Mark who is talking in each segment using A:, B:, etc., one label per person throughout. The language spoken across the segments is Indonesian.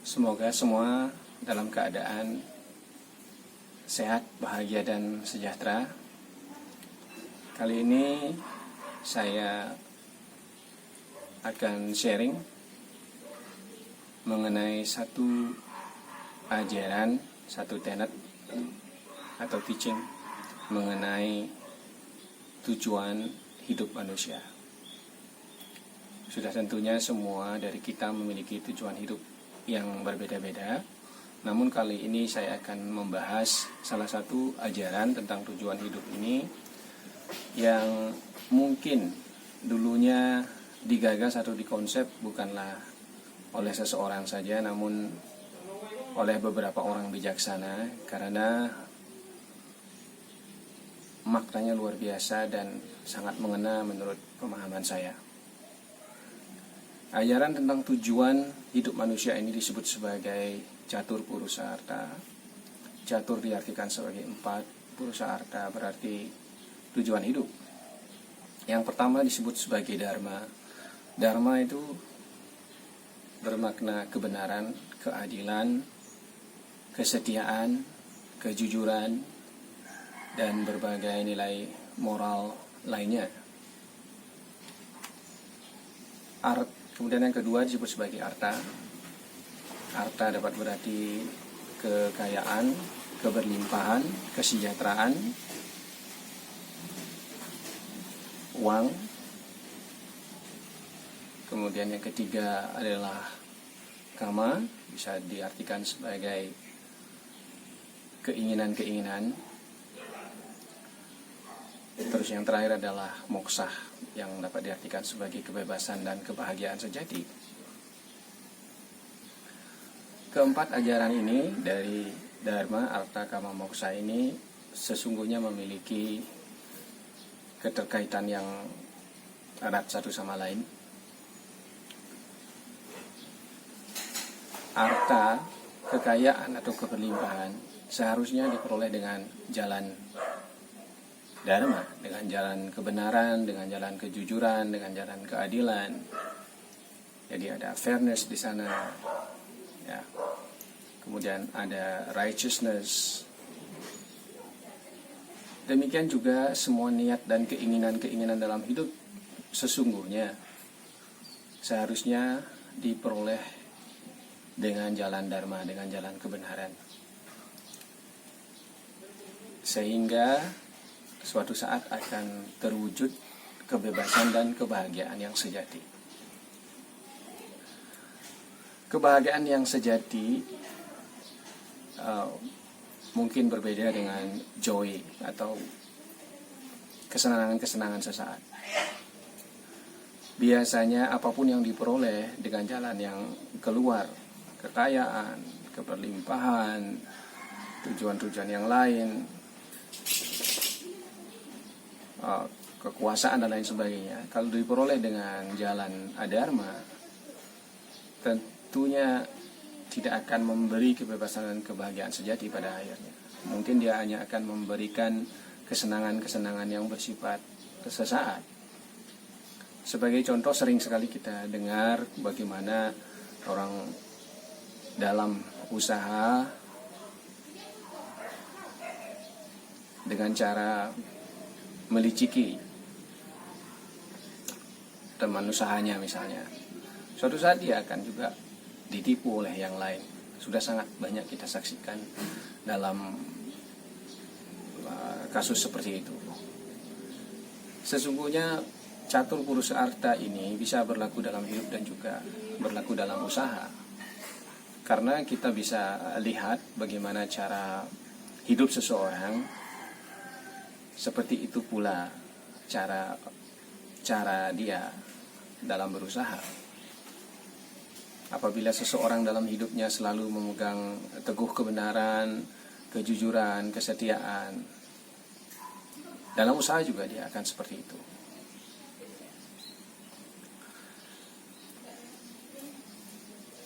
A: Semoga semua dalam keadaan sehat, bahagia, dan sejahtera. Kali ini saya akan sharing mengenai satu ajaran, satu tenet atau teaching mengenai tujuan hidup manusia. Sudah tentunya semua dari kita memiliki tujuan hidup yang berbeda-beda. Namun kali ini saya akan membahas salah satu ajaran tentang tujuan hidup ini yang mungkin dulunya digagas atau dikonsep bukanlah oleh seseorang saja, namun oleh beberapa orang bijaksana, karena maknanya luar biasa dan sangat mengena menurut pemahaman saya. Ajaran tentang tujuan hidup manusia ini disebut sebagai catur purusa artha. Catur diartikan sebagai 4, purusa artha berarti tujuan hidup. Yang pertama disebut sebagai dharma. Dharma itu bermakna kebenaran, keadilan, kesetiaan, kejujuran, dan berbagai nilai moral lainnya. Kemudian yang kedua disebut sebagai artha. Artha dapat berarti kekayaan, keberlimpahan, kesejahteraan, uang. Kemudian yang ketiga adalah kama, bisa diartikan sebagai keinginan-keinginan. Terus yang terakhir adalah moksha, yang dapat diartikan sebagai kebebasan dan kebahagiaan sejati. Keempat ajaran ini dari dharma, artha, kama, moksha ini sesungguhnya memiliki keterkaitan yang erat satu sama lain. Artha, kekayaan atau keberlimpahan, seharusnya diperoleh dengan jalan dharma, dengan jalan kebenaran, dengan jalan kejujuran, dengan jalan keadilan. Jadi ada fairness di sana, ya. Kemudian ada righteousness. Demikian juga semua niat dan keinginan-keinginan dalam hidup sesungguhnya seharusnya diperoleh dengan jalan dharma, dengan jalan kebenaran. Sehingga suatu saat akan terwujud kebebasan dan kebahagiaan yang sejati. Kebahagiaan yang sejati mungkin berbeda dengan joy atau kesenangan-kesenangan sesaat. Biasanya apapun yang diperoleh dengan jalan yang keluar, kekayaan, keberlimpahan, tujuan-tujuan yang lain, kekuasaan dan lain sebagainya, kalau diperoleh dengan jalan adharma, tentunya tidak akan memberi kebebasan dan kebahagiaan sejati pada akhirnya. Mungkin dia hanya akan memberikan kesenangan-kesenangan yang bersifat sesaat. Sebagai contoh, sering sekali kita dengar bagaimana orang dalam usaha dengan cara meliciki teman usahanya misalnya. Suatu saat dia akan juga ditipu oleh yang lain. Sudah sangat banyak kita saksikan dalam kasus seperti itu. Sesungguhnya catur purusa artha ini bisa berlaku dalam hidup dan juga berlaku dalam usaha. Karena kita bisa lihat bagaimana cara hidup seseorang, seperti itu pula cara dia dalam berusaha. Apabila seseorang dalam hidupnya selalu memegang teguh kebenaran, kejujuran, kesetiaan, dalam usaha juga dia akan seperti itu.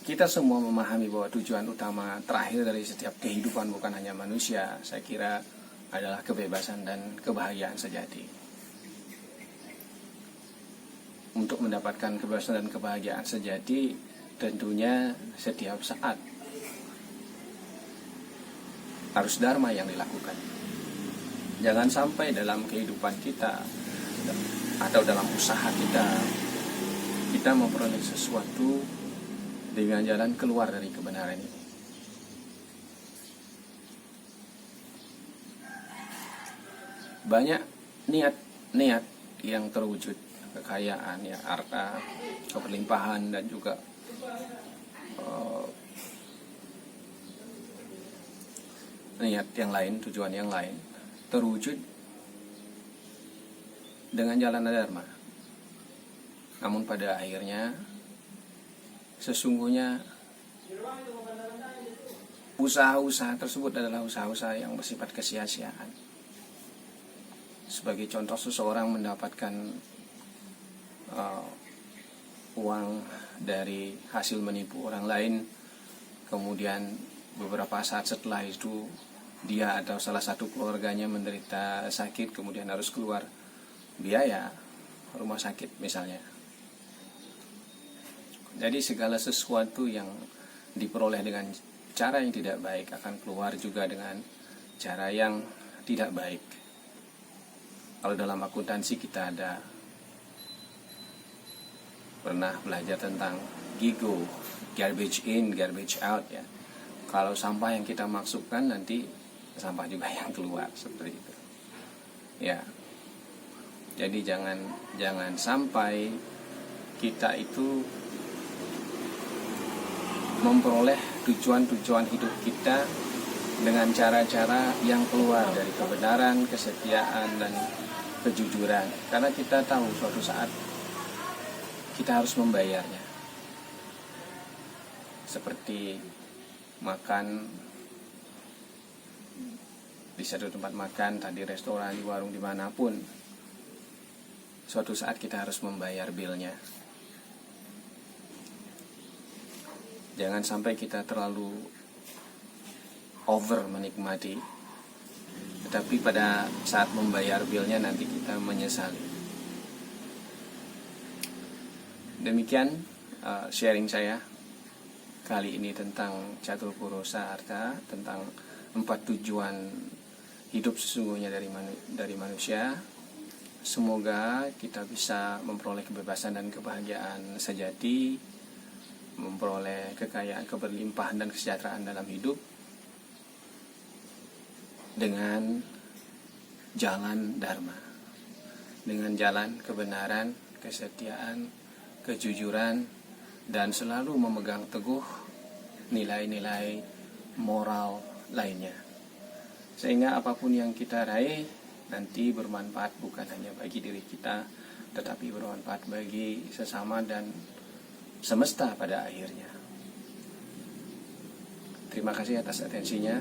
A: Kita semua memahami bahwa tujuan utama terakhir dari setiap kehidupan bukan hanya manusia, saya kira adalah kebebasan dan kebahagiaan sejati. Untuk mendapatkan kebebasan dan kebahagiaan sejati, tentunya setiap saat harus dharma yang dilakukan. Jangan sampai dalam kehidupan kita atau dalam usaha kita memperoleh sesuatu dengan jalan keluar dari kebenaran ini. Banyak niat yang terwujud, kekayaan, ya, harta, keberlimpahan, dan juga niat yang lain, tujuan yang lain terwujud dengan jalan dharma. Namun pada akhirnya sesungguhnya usaha-usaha tersebut adalah usaha-usaha yang bersifat kesia-siaan. Sebagai contoh, seseorang mendapatkan uang dari hasil menipu orang lain, kemudian beberapa saat setelah itu dia atau salah satu keluarganya menderita sakit, kemudian harus keluar biaya rumah sakit misalnya. Jadi segala sesuatu yang diperoleh dengan cara yang tidak baik akan keluar juga dengan cara yang tidak baik. Kalau dalam akuntansi kita pernah belajar tentang GIGO, garbage in, garbage out, ya. Kalau sampah yang kita masukkan, nanti sampah juga yang keluar, seperti itu. Ya. Jadi jangan sampai kita itu memperoleh tujuan-tujuan hidup kita dengan cara-cara yang keluar dari kebenaran, kesetiaan, dan kejujuran. Karena kita tahu suatu saat kita harus membayarnya. Seperti makan di satu tempat makan, tadi restoran, di warung, dimanapun, suatu saat kita harus membayar bilnya. Jangan sampai kita terlalu over menikmati, tetapi pada saat membayar bilnya nanti kita menyesali. Demikian sharing saya kali ini tentang Catur Purusa Artha, tentang 4 tujuan hidup sesungguhnya dari manusia. Semoga kita bisa memperoleh kebebasan dan kebahagiaan sejati, memperoleh kekayaan, keberlimpahan, dan kesejahteraan dalam hidup dengan jalan dharma, dengan jalan kebenaran, kesetiaan, kejujuran, dan selalu memegang teguh nilai-nilai moral lainnya, sehingga apapun yang kita raih nanti bermanfaat bukan hanya bagi diri kita, tetapi bermanfaat bagi sesama dan semesta pada akhirnya. Terima kasih atas atensinya.